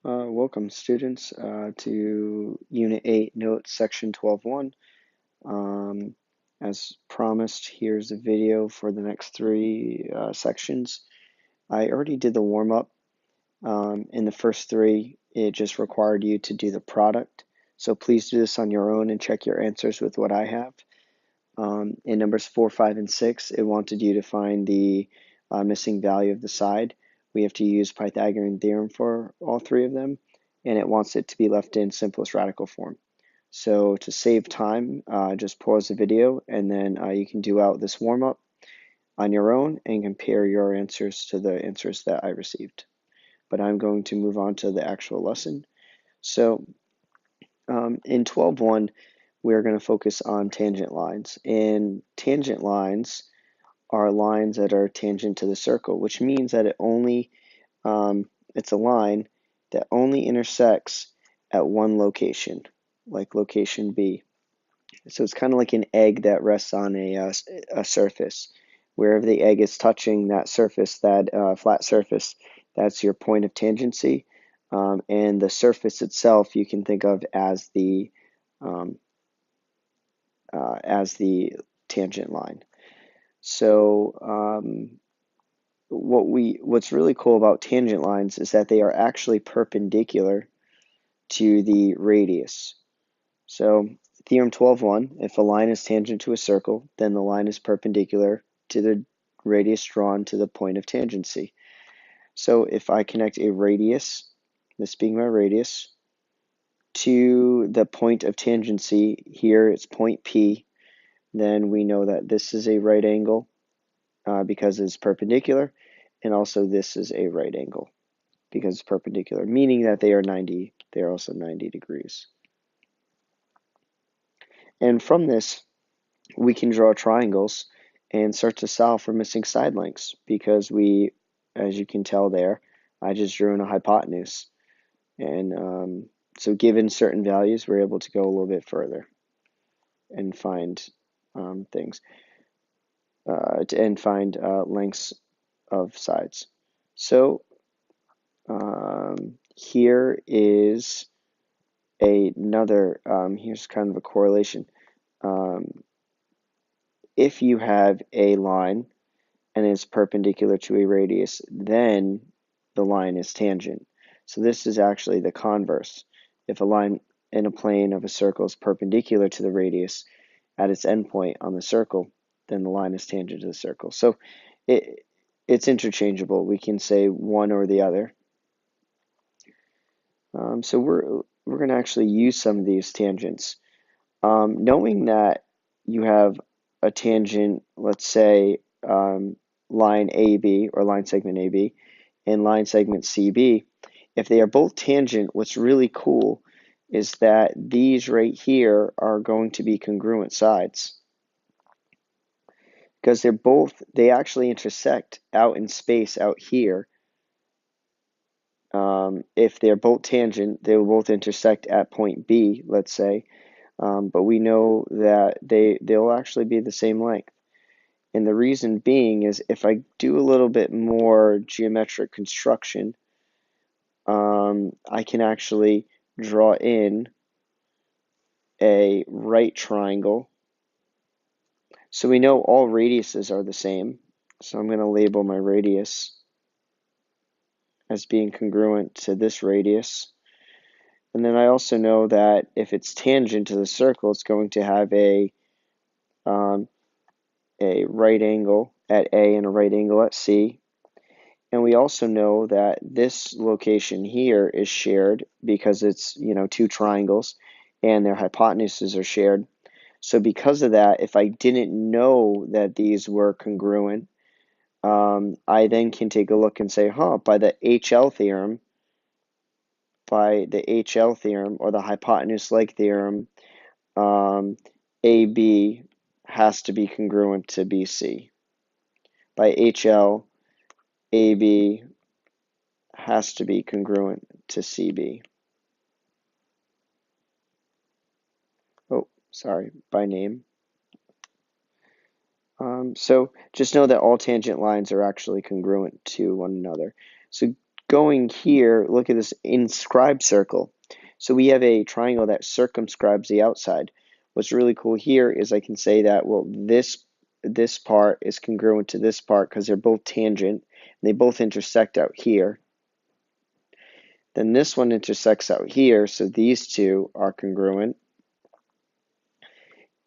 Welcome students to Unit 8 Notes Section 12.1. As promised, here's a video for the next three sections. I already did the warm-up. In the first three, it just required you to do the product. So please do this on your own and check your answers with what I have. In numbers 4, 5, and 6, it wanted you to find the missing value of the side. We have to use Pythagorean theorem for all three of them, and it wants it to be left in simplest radical form. So to save time, just pause the video, and then you can do out this warm-up on your own and compare your answers to the answers that I received. But I'm going to move on to the actual lesson. So in 12.1, we're going to focus on tangent lines. And tangent lines are lines that are tangent to the circle, which means that it's a line that only intersects at one location, like location B. So it's kind of like an egg that rests on a surface. Wherever the egg is touching that surface, that flat surface, that's your point of tangency. And the surface itself you can think of as the tangent line. So what's really cool about tangent lines is that they are actually perpendicular to the radius. So theorem 12.1, if a line is tangent to a circle, then the line is perpendicular to the radius drawn to the point of tangency. So if I connect a radius, this being my radius, to the point of tangency, here it's point P, then we know that this is a right angle because it's perpendicular, and also this is a right angle because it's perpendicular, meaning that they are also 90 degrees. And from this, we can draw triangles and start to solve for missing side lengths because we, as you can tell there, I just drew in a hypotenuse. And so given certain values, we're able to go a little bit further and find things and find lengths of sides. So here is another, here's kind of a correlation. If you have a line and it's perpendicular to a radius, then the line is tangent. So this is actually the converse. If a line in a plane of a circle is perpendicular to the radius at its endpoint on the circle, then the line is tangent to the circle. So it's interchangeable. We can say one or the other. So we're going to actually use some of these tangents. Knowing that you have a tangent, let's say line AB or line segment AB and line segment CB, if they are both tangent, what's really cool is that these right here are going to be congruent sides because they actually intersect out in space out here. If they're both tangent, they will both intersect at point B, let's say, but we know that they'll actually be the same length. And the reason being is if I do a little bit more geometric construction, I can actually draw in a right triangle. So we know all radiuses are the same. So I'm going to label my radius as being congruent to this radius. And then I also know that if it's tangent to the circle, it's going to have a right angle at A and a right angle at C. And we also know that this location here is shared because it's, two triangles and their hypotenuses are shared. So because of that, if I didn't know that these were congruent, I then can take a look and say, by the HL theorem, or the hypotenuse-like theorem, AB has to be congruent to BC. By HL, AB has to be congruent to CB. Oh, sorry, by name. So just know that all tangent lines are actually congruent to one another. So going here, look at this inscribed circle. So we have a triangle that circumscribes the outside. What's really cool here is I can say that, well, this part is congruent to this part because they're both tangent, and they both intersect out here. Then this one intersects out here, so these two are congruent.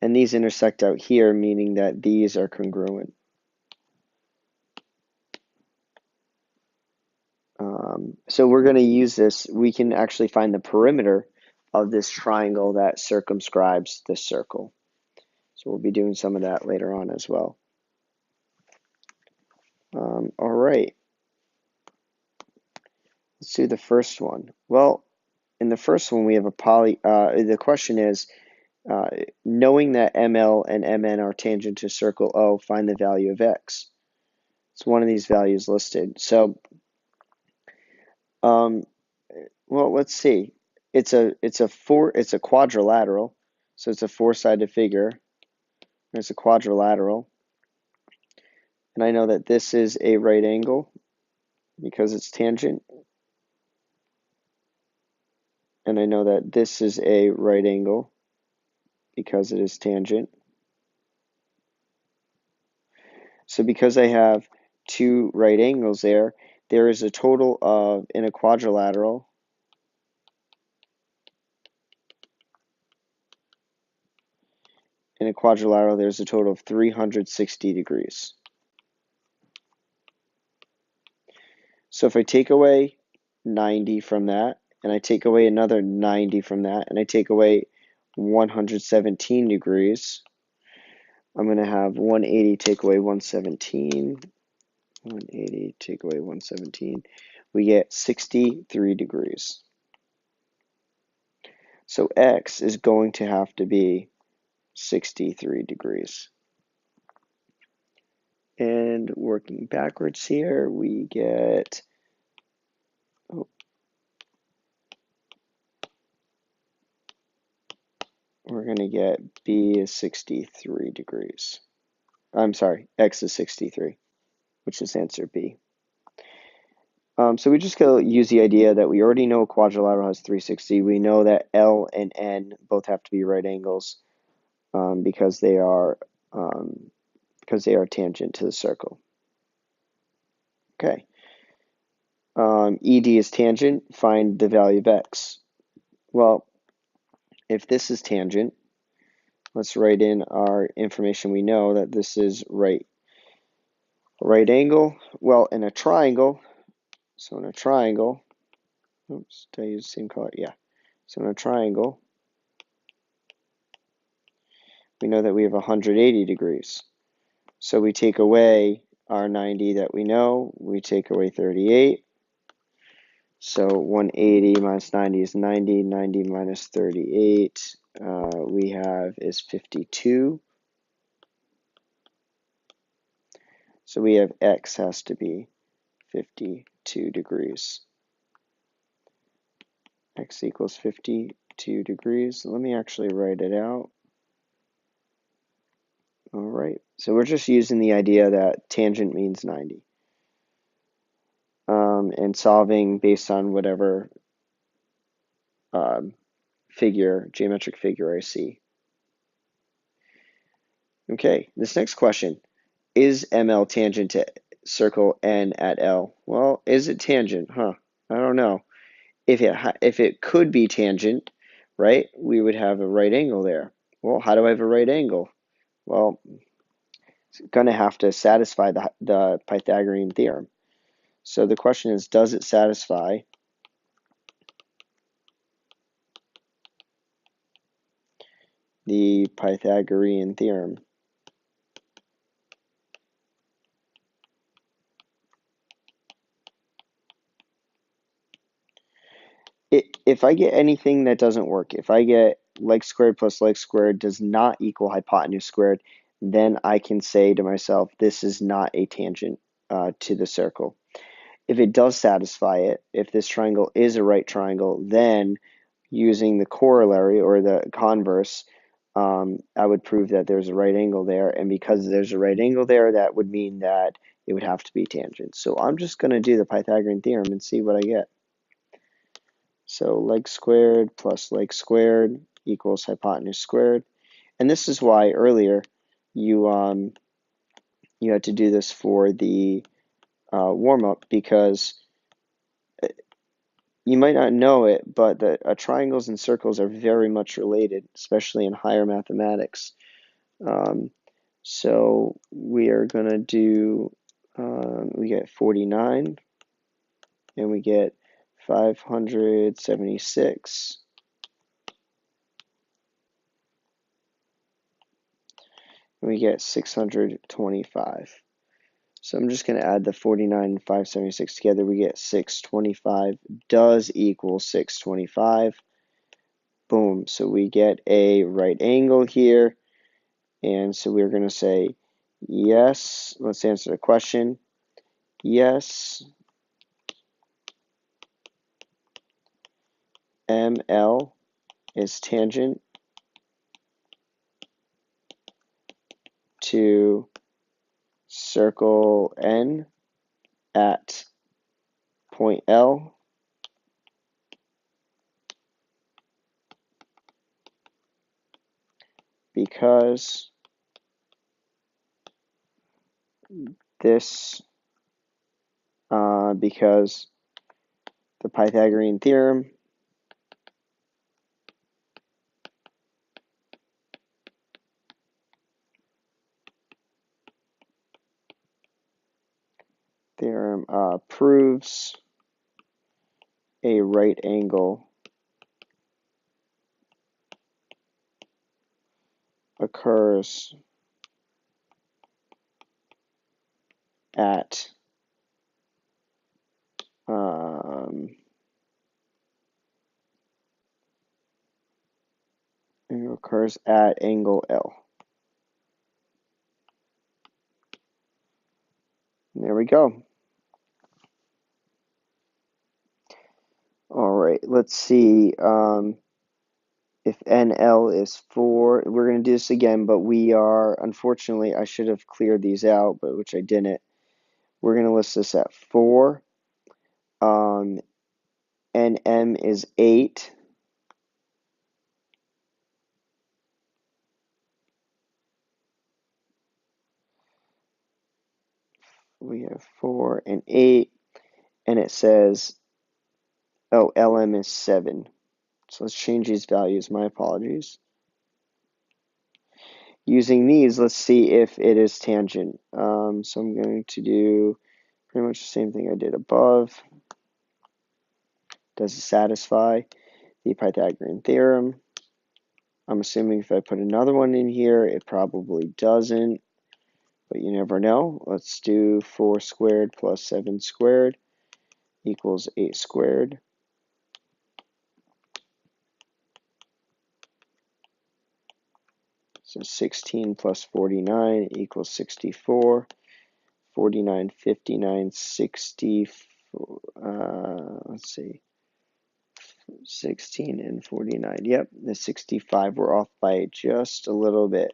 And these intersect out here, meaning that these are congruent. So we're going to use this. We can actually find the perimeter of this triangle that circumscribes this circle. So we'll be doing some of that later on as well. All right. Let's do the first one. Well, in the first one, we have a the question is, knowing that ML and MN are tangent to circle O, find the value of X. It's one of these values listed. So, well, let's see. It's a quadrilateral, so it's a four-sided figure. There's a quadrilateral, and I know that this is a right angle because it's tangent, and I know that this is a right angle because it is tangent. So because I have two right angles there is a total of, in a quadrilateral, there's a total of 360 degrees. So if I take away 90 from that, and I take away another 90 from that, and I take away 117 degrees, I'm going to have 180 take away 117, 180 take away 117, we get 63 degrees. So X is going to have to be 63 degrees. And working backwards here, we get, we're going to get B is 63 degrees. I'm sorry, X is 63, which is answer B. So we just going to use the idea that we already know a quadrilateral has 360. We know that L and N both have to be right angles because they are tangent to the circle. Okay. ED is tangent. Find the value of X. Well, if this is tangent, let's write in our information. We know that this is right angle. Well, in a triangle. So in a triangle, oops, did I use the same color? Yeah. So in a triangle, we know that we have 180 degrees. So we take away our 90 that we know, we take away 38. So 180 minus 90 is 90, 90 minus 38 we have is 52. So we have X has to be 52 degrees. X equals 52 degrees. Let me actually write it out. All right, so we're just using the idea that tangent means 90. And solving based on whatever geometric figure I see. Okay, this next question. Is ML tangent to circle N at L? Well, is it tangent? I don't know. If it could be tangent, right, we would have a right angle there. Well, how do I have a right angle? Well, it's going to have to satisfy the Pythagorean theorem. So the question is, does it satisfy the Pythagorean theorem? If I get anything that doesn't work, if I get leg squared plus leg squared does not equal hypotenuse squared, then I can say to myself, this is not a tangent to the circle. If it does satisfy it, if this triangle is a right triangle, then using the corollary or the converse, I would prove that there's a right angle there. And because there's a right angle there, that would mean that it would have to be tangent. So I'm just going to do the Pythagorean theorem and see what I get. So leg squared plus leg squared equals hypotenuse squared. And this is why earlier you had to do this for the warm-up, because you might not know it, but triangles and circles are very much related, especially in higher mathematics. So we are going to do, we get 49, and we get 576, and we get 625. So I'm just going to add the 49 and 576 together. We get 625 does equal 625. Boom. So we get a right angle here. And so we're going to say yes. Let's answer the question. Yes, ML is tangent to circle N at point L because because the Pythagorean theorem proves a right angle occurs at angle L. And there we go. All right, let's see. If NL is 4, we're going to do this again, but we are, unfortunately, I should have cleared these out, but which I didn't. We're going to list this at 4. NM is 8. We have 4 and 8, and it says, oh, LM is 7. So let's change these values. My apologies. Using these, let's see if it is tangent. So I'm going to do pretty much the same thing I did above. Does it satisfy the Pythagorean theorem? I'm assuming if I put another one in here, it probably doesn't, but you never know. Let's do 4 squared plus 7 squared equals 8 squared. So 16 plus 49 equals 64. 49, 59, 64, let's see, 16 and 49. Yep, the 65, we're off by just a little bit.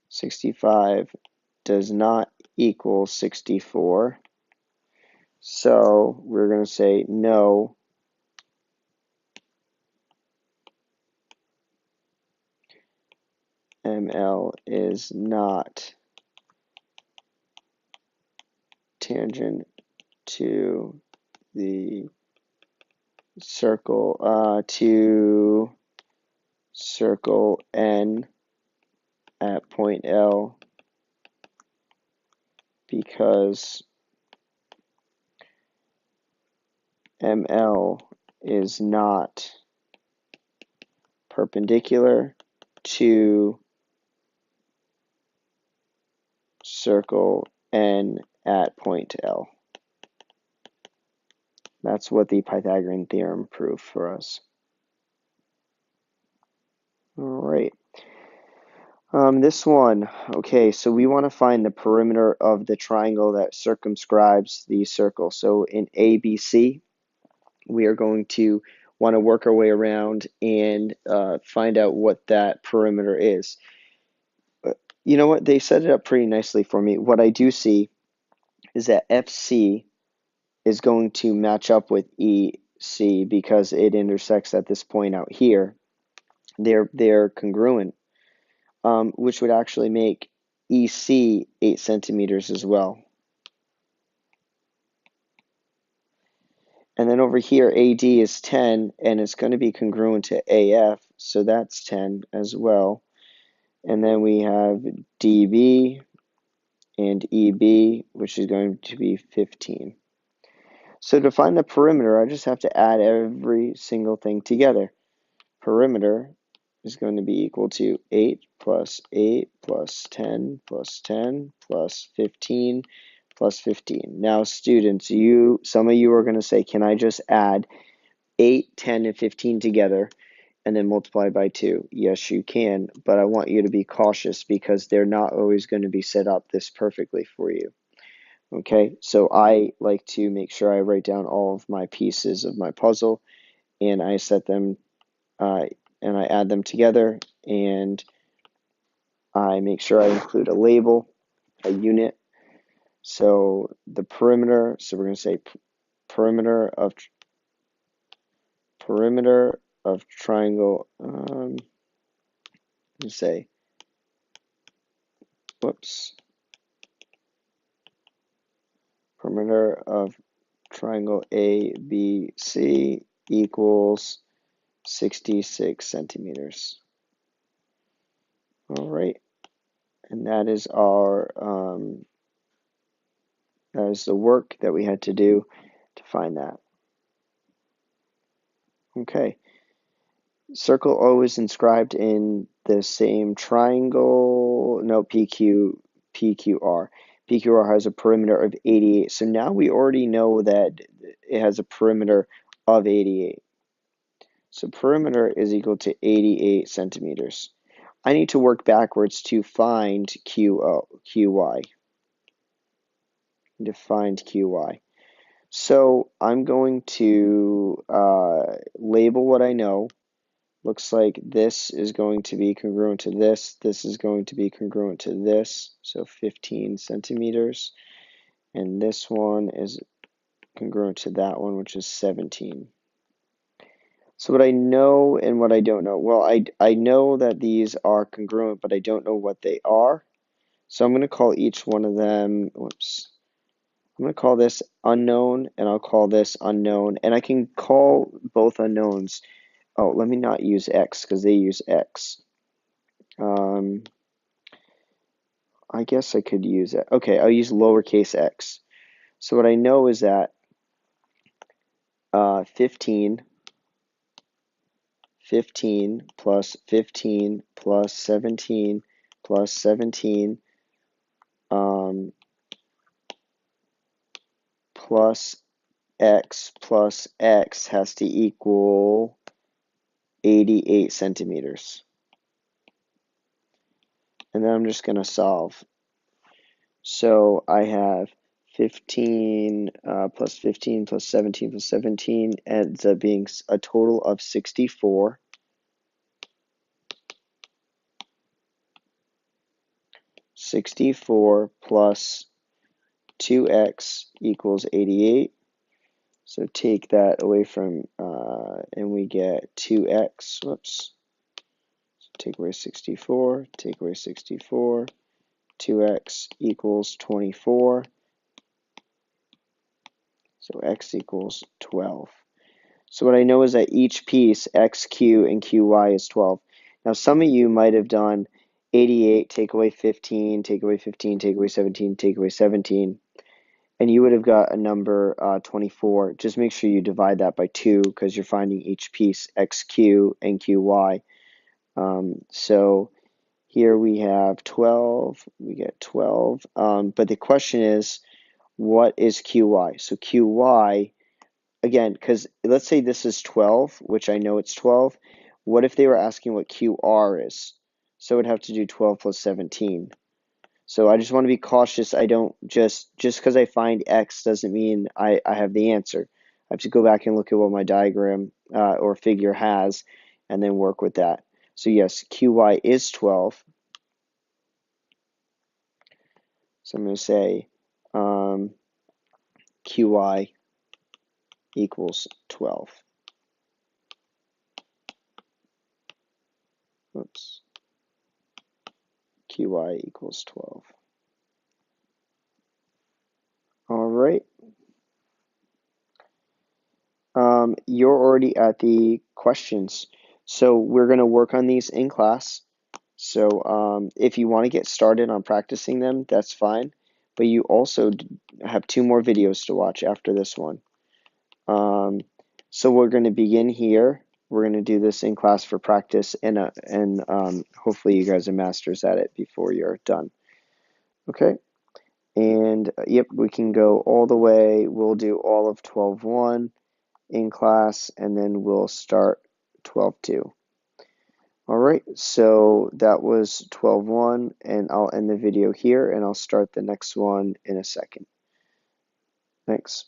65 does not equal 64. So we're going to say no, ML is not tangent to the circle N at point L because ML is not perpendicular to circle N at point L. That's what the Pythagorean theorem proved for us. All right. This one, okay, so we want to find the perimeter of the triangle that circumscribes the circle. So in ABC, we are going to want to work our way around and find out what that perimeter is. You know what? They set it up pretty nicely for me. What I do see is that FC is going to match up with EC because it intersects at this point out here. They're congruent, which would actually make EC 8 centimeters as well. And then over here, AD is 10, and it's going to be congruent to AF, so that's 10 as well. And then we have DB and EB, which is going to be 15. So to find the perimeter, I just have to add every single thing together. Perimeter is going to be equal to 8 plus 8 plus 10 plus 10 plus 15 plus 15. Now, students, some of you are going to say, can I just add 8, 10, and 15 together and then multiply by 2? Yes, you can, but I want you to be cautious because they're not always going to be set up this perfectly for you. Okay, so I like to make sure I write down all of my pieces of my puzzle and I set them and I add them together and I make sure I include a label, a unit. So the perimeter, so we're going to say perimeter of triangle, say, whoops, perimeter of triangle ABC equals 66 centimeters. All right, and that is that is the work that we had to do to find that. Okay, circle O is inscribed in the same triangle. No, PQR. PQR has a perimeter of 88. So now we already know that it has a perimeter of 88. So perimeter is equal to 88 centimeters. I need to work backwards to find QY. To find QY. So I'm going to label what I know. Looks like this is going to be congruent to this. This is going to be congruent to this. So 15 centimeters. And this one is congruent to that one, which is 17. So what I know and what I don't know. Well, I know that these are congruent, but I don't know what they are. So I'm going to call each one of them, whoops. I'm going to call this unknown, and I'll call this unknown. And I can call both unknowns. Oh, let me not use X because they use X. I guess I could use it. Okay, I'll use lowercase x. So what I know is that 15 plus 15 plus 17 plus 17 plus x has to equal 88 centimeters. And then I'm just going to solve. So I have 15 plus 15 plus 17 plus 17 ends up being a total of 64. 64 plus 2x equals 88. So take that away from, and we get 2x. Whoops. So take away 64, take away 64. 2x equals 24. So x equals 12. So what I know is that each piece, xq and qy, is 12. Now some of you might have done 88, take away 15, take away 15, take away 17, take away 17. And you would have got a number 24. Just make sure you divide that by 2 because you're finding each piece xq and qy. So here we have 12. We get 12. But the question is, what is qy? So qy, again, because let's say this is 12, which I know it's 12. What if they were asking what qr is? So I'd have to do 12 plus 17. So I just want to be cautious. I don't just because I find X doesn't mean I have the answer. I have to go back and look at what my diagram or figure has and then work with that. So yes, QY is 12. So I'm going to say QI equals 12. Oops. QI equals 12. All right. You're already at the questions. So we're going to work on these in class. So if you want to get started on practicing them, that's fine. But you also have 2 more videos to watch after this one. So we're going to begin here. We're going to do this in class for practice, and hopefully you guys are masters at it before you're done. Okay? And yep, we can go all the way. We'll do all of 12.1 in class, and then we'll start 12.2. All right, so that was 12.1, and I'll end the video here, and I'll start the next one in a second. Thanks.